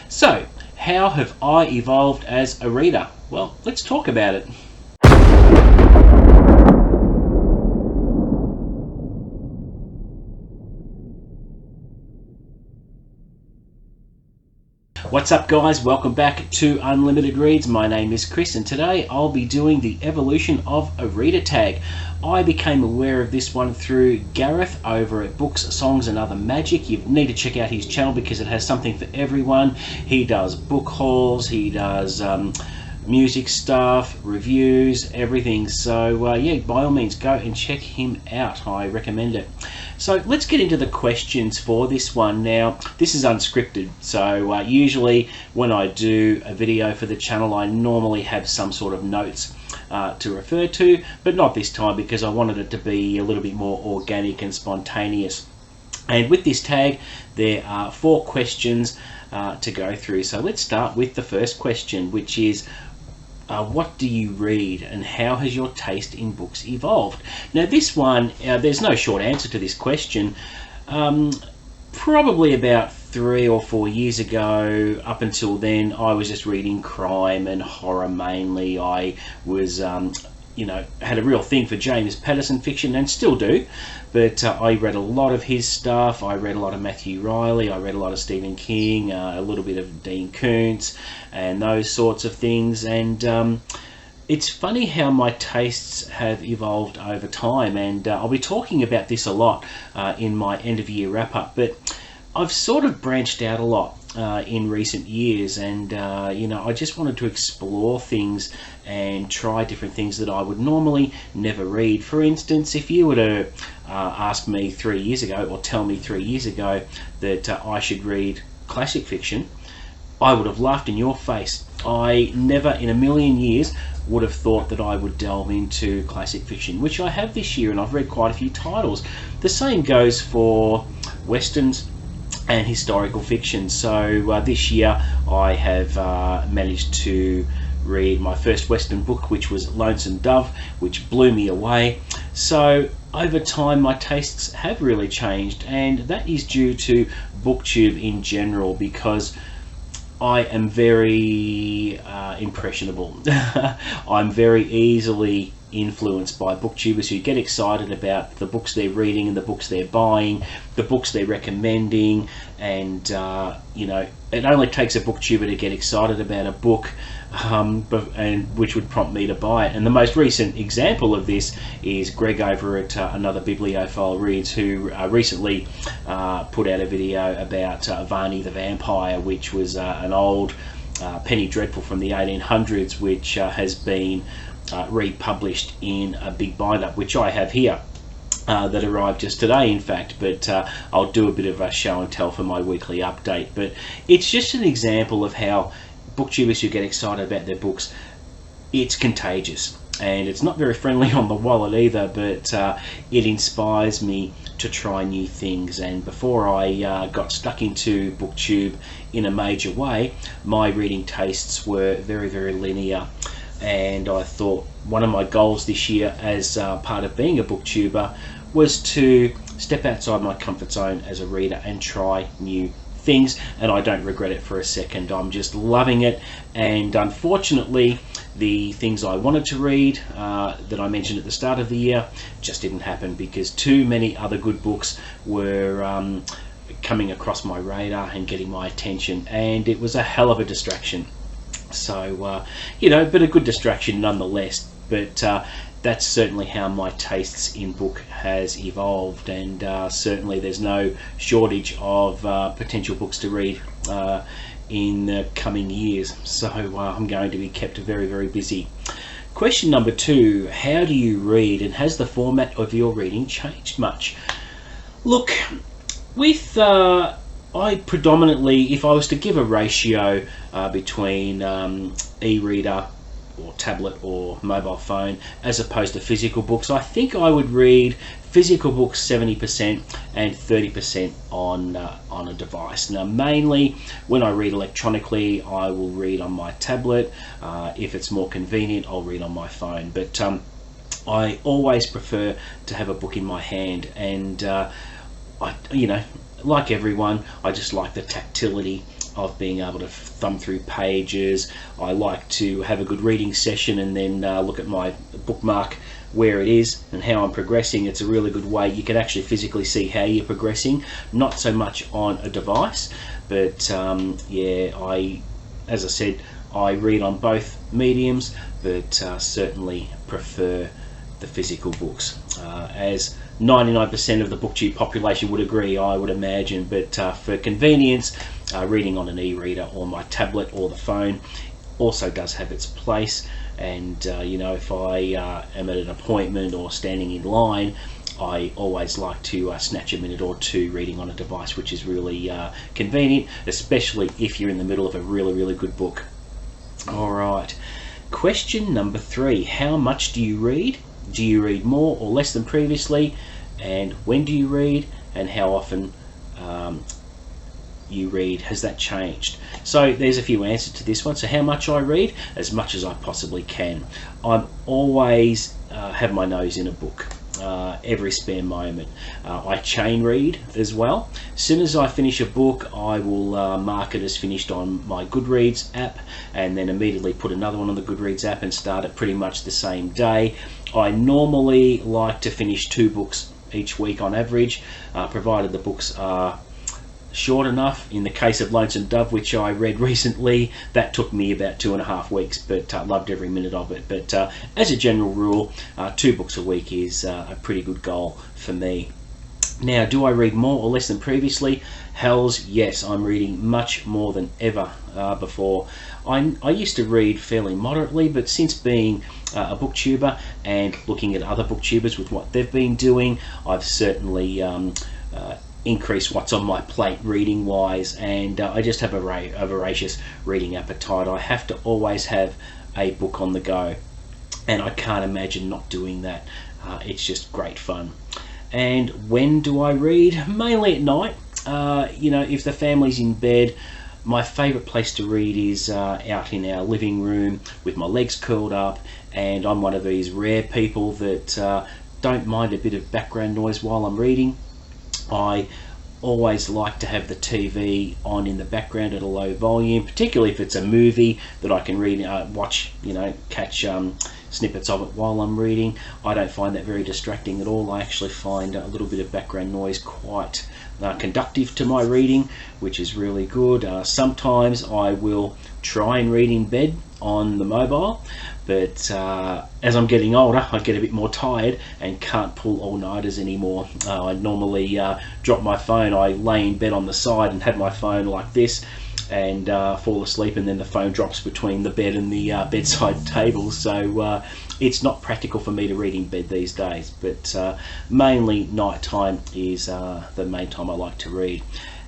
So, how have I evolved as a reader? Well, let's talk about it. What's up guys, welcome back to Unlimited Reads. My name is Chris and today I'll be doing the evolution of a reader tag. I became aware of this one through Gareth over at Books, Songs and Other Magic. You need to check out his channel because it has something for everyone. He does book hauls, he does music stuff, reviews, everything. So yeah, by all means go and check him out. I recommend it. So let's get into the questions for this one. Now, this is unscripted, so usually when I do a video for the channel, I normally have some sort of notes to refer to, but not this time because I wanted it to be a little bit more organic and spontaneous. And with this tag, there are 4 questions to go through. So let's start with the first question, which is, what do you read and how has your taste in books evolved? Now this one, there's no short answer to this question. Probably about 3 or 4 years ago, up until then, I was just reading crime and horror mainly. I was, had a real thing for James Patterson fiction and still do, but I read a lot of his stuff. I read a lot of Matthew Riley, I read a lot of Stephen King, a little bit of Dean Koontz and those sorts of things. And it's funny how my tastes have evolved over time, and I'll be talking about this a lot in my end of year wrap up, but I've sort of branched out a lot in recent years, and I just wanted to explore things and try different things that I would normally never read. For instance, if you were to ask me 3 years ago, or tell me 3 years ago that I should read classic fiction, I would have laughed in your face. I never in a million years would have thought that I would delve into classic fiction, which I have this year, and I've read quite a few titles. The same goes for westerns and historical fiction. So this year I have managed to read my first western book, which was Lonesome Dove, which blew me away. So over time my tastes have really changed, and that is due to booktube in general, because I am very impressionable. I'm very easily influenced by booktubers who get excited about the books they're reading and the books they're buying, the books they're recommending, and it only takes a booktuber to get excited about a book, which would prompt me to buy it. And the most recent example of this is Greg over at Another Bibliophile Reads, who recently put out a video about Varney the Vampire, which was an old penny dreadful from the 1800s, which has been republished in a big binder, which I have here, that arrived just today in fact, but I'll do a bit of a show and tell for my weekly update. But it's just an example of how booktubers who get excited about their books, it's contagious, and it's not very friendly on the wallet either, but it inspires me to try new things. And before I got stuck into booktube in a major way, my reading tastes were very, very linear. And I thought one of my goals this year as part of being a booktuber was to step outside my comfort zone as a reader and try new things, and I don't regret it for a second. I'm just loving it, and unfortunately the things I wanted to read that I mentioned at the start of the year just didn't happen, because too many other good books were coming across my radar and getting my attention, and it was a hell of a distraction. So but a good distraction nonetheless. But that's certainly how my tastes in book has evolved, and certainly there's no shortage of potential books to read in the coming years, so I'm going to be kept very, very busy. Question number 2, how do you read, and has the format of your reading changed much? Look, with I predominantly, if I was to give a ratio between e-reader or tablet or mobile phone as opposed to physical books, I think I would read physical books 70% and 30% on a device. Now mainly when I read electronically, I will read on my tablet. If it's more convenient, I'll read on my phone, but I always prefer to have a book in my hand, and like everyone, I just like the tactility of being able to thumb through pages. I like to have a good reading session and then look at my bookmark where it is and how I'm progressing. It's a really good way. You can actually physically see how you're progressing, not so much on a device, but yeah, as I said, I read on both mediums, but certainly prefer the physical books, as 99% of the booktube population would agree, I would imagine. But for convenience, reading on an e-reader or my tablet or the phone also does have its place. And you know, if I am at an appointment or standing in line, I always like to snatch a minute or two reading on a device, which is really convenient, especially if you're in the middle of a really good book. All right, question number 3: how much do you read? Do you read more or less than previously? And when do you read? And how often you read? Has that changed? So there's a few answers to this one. So how much I read? As much as I possibly can. I'm always have my nose in a book. Every spare moment. I chain read as well. As soon as I finish a book, I will mark it as finished on my Goodreads app, and then immediately put another one on the Goodreads app and start it pretty much the same day. I normally like to finish 2 books each week on average, provided the books are short enough. In the case of Lonesome Dove, which I read recently, that took me about 2.5 weeks, but loved every minute of it. But as a general rule, 2 books a week is a pretty good goal for me. Now, do I read more or less than previously? Hells yes, I'm reading much more than ever before. I used to read fairly moderately, but since being a booktuber and looking at other booktubers with what they've been doing, I've certainly increase what's on my plate reading wise, and I just have a voracious reading appetite. I have to always have a book on the go, and I can't imagine not doing that. It's just great fun. And when do I read? Mainly at night. You know, if the family's in bed, my favourite place to read is out in our living room with my legs curled up, and I'm one of these rare people that don't mind a bit of background noise while I'm reading. I always like to have the TV on in the background at a low volume, particularly if it's a movie that I can read, watch, you know, catch snippets of it while I'm reading. I don't find that very distracting at all. I actually find a little bit of background noise quite conductive to my reading, which is really good. Sometimes I will try and read in bed on the mobile, but as I'm getting older, I get a bit more tired and can't pull all-nighters anymore. I normally drop my phone. I lay in bed on the side and have my phone like this and fall asleep, and then the phone drops between the bed and the bedside table. So it's not practical for me to read in bed these days, but mainly nighttime is the main time I like to read.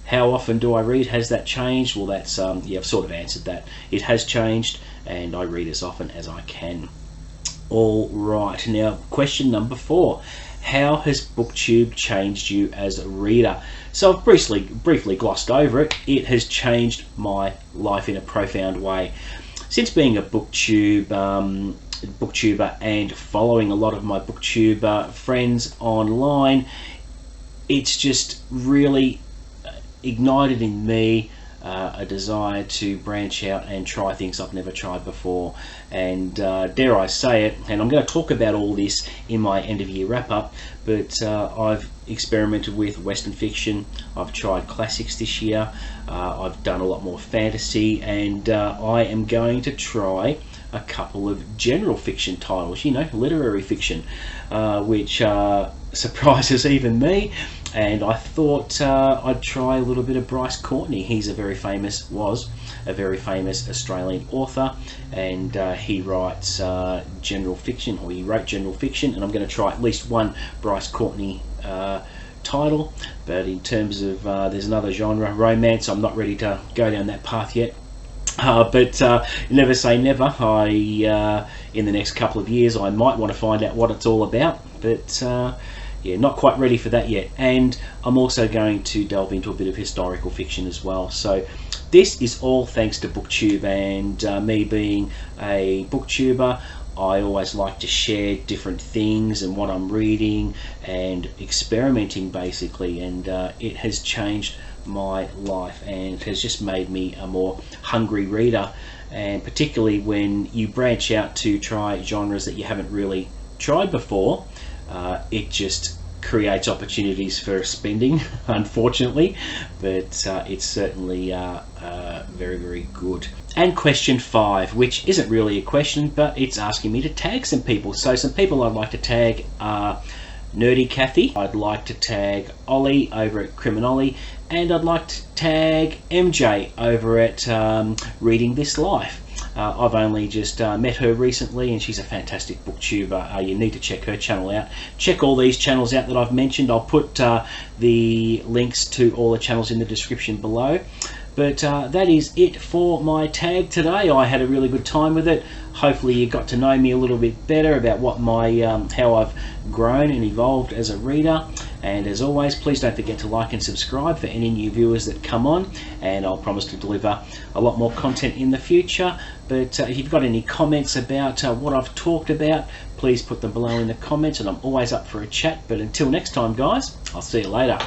How often do I read? Has that changed? Well, that's yeah, I've sort of answered that. It has changed, and I read as often as I can. All right, now question number 4. How has BookTube changed you as a reader? So I've briefly glossed over it. It has changed my life in a profound way. Since being a booktuber and following a lot of my booktuber friends online, it's just really ignited in me a desire to branch out and try things I've never tried before. And dare I say it, and I'm going to talk about all this in my end of year wrap up, but I've experimented with Western fiction, I've tried classics this year, I've done a lot more fantasy, and I am going to try a couple of general fiction titles, you know, literary fiction, which surprises even me. And I thought I'd try a little bit of Bryce Courtenay. He's was a very famous Australian author, and he writes general fiction, or he wrote general fiction, and I'm going to try at least one Bryce Courtenay title. But in terms of there's another genre, romance, I'm not ready to go down that path yet. But never say never. In the next couple of years, I might want to find out what it's all about, but yeah, not quite ready for that yet. And I'm also going to delve into a bit of historical fiction as well. So this is all thanks to BookTube, and me being a booktuber, I always like to share different things and what I'm reading and experimenting basically, and it has changed my life, and it has just made me a more hungry reader. And particularly when you branch out to try genres that you haven't really tried before, it just creates opportunities for spending, unfortunately, but it's certainly very, very good. And question 5, which isn't really a question, but it's asking me to tag some people. So some people I'd like to tag are Nerdy Kathy, I'd like to tag Ollie over at Criminoli, and I'd like to tag MJ over at Reading This Life. I've only just met her recently, and she's a fantastic booktuber. You need to check her channel out. Check all these channels out that I've mentioned. I'll put the links to all the channels in the description below. But that is it for my tag today. I had a really good time with it. Hopefully you got to know me a little bit better about what my how I've grown and evolved as a reader. And as always, please don't forget to like and subscribe for any new viewers that come on, and I'll promise to deliver a lot more content in the future. But if you've got any comments about what I've talked about, please put them below in the comments, and I'm always up for a chat. But until next time, guys, I'll see you later.